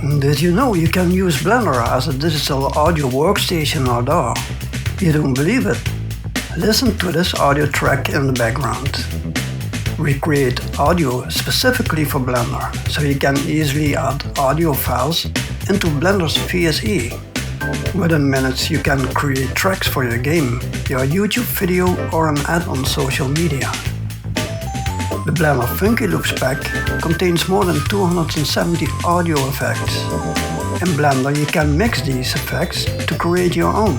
Did you know you can use Blender as a digital audio workstation or DAW? You don't believe it? Listen to this audio track in the background. We create audio specifically for Blender, so you can easily add audio files into Blender's VSE. Within minutes you can create tracks for your game, your YouTube video or an ad on social media. The Blender Funky Loops pack contains more than 270 audio effects. In Blender you can mix these effects to create your own.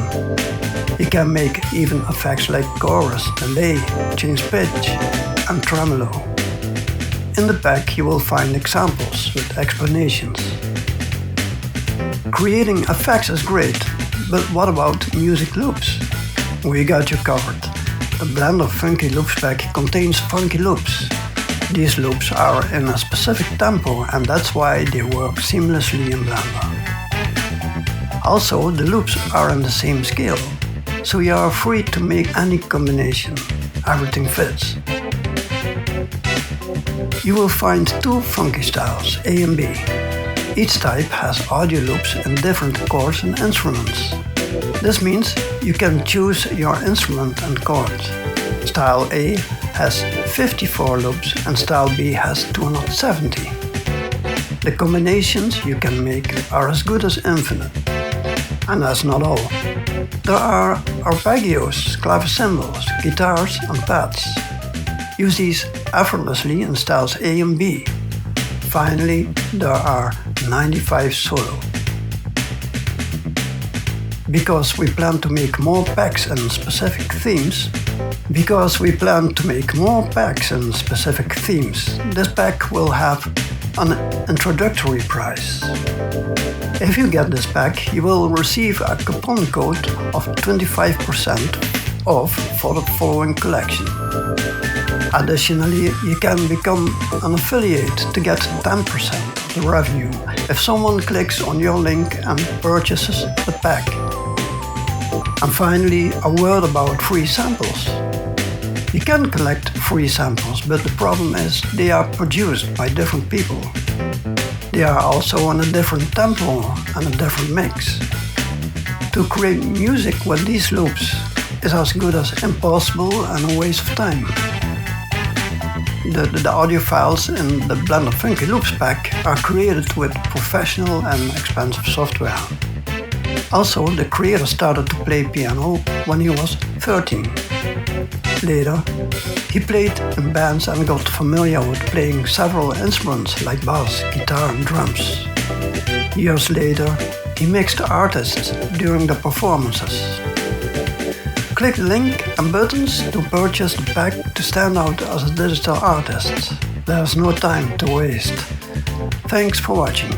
You can make even effects like chorus, delay, change pitch and tremolo. In the pack you will find examples with explanations. Creating effects is great, but what about music loops? We got you covered. The Blender Funky Loops pack contains funky loops. These loops are in a specific tempo and that's why they work seamlessly in Blender. Also, the loops are in the same scale, so you are free to make any combination. Everything fits. You will find two funky styles, A and B. Each type has audio loops in different chords and instruments. This means you can choose your instrument and chord. Style A has 54 loops and style B has 270. The combinations you can make are as good as infinite. And that's not all. There are arpeggios, clavicembals, guitars and pads. Use these effortlessly in styles A and B. Finally, there are 95 solo. Because we plan to make more packs and specific themes, this pack will have an introductory price. If you get this pack, you will receive a coupon code of 25% off for the following collection. Additionally, you can become an affiliate to get 10% of the revenue if someone clicks on your link and purchases the pack. And finally, a word about free samples. You can collect free samples, but the problem is they are produced by different people. They are also on a different tempo and a different mix. To create music with these loops is as good as impossible and a waste of time. The audio files in the Blender Funky Loops pack are created with professional and expensive software. Also, the creator started to play piano when he was 13. Later, he played in bands and got familiar with playing several instruments like bass, guitar and drums. Years later, he mixed artists during the performances. Click the link and buttons to purchase the pack to stand out as a digital artist. There's no time to waste. Thanks for watching.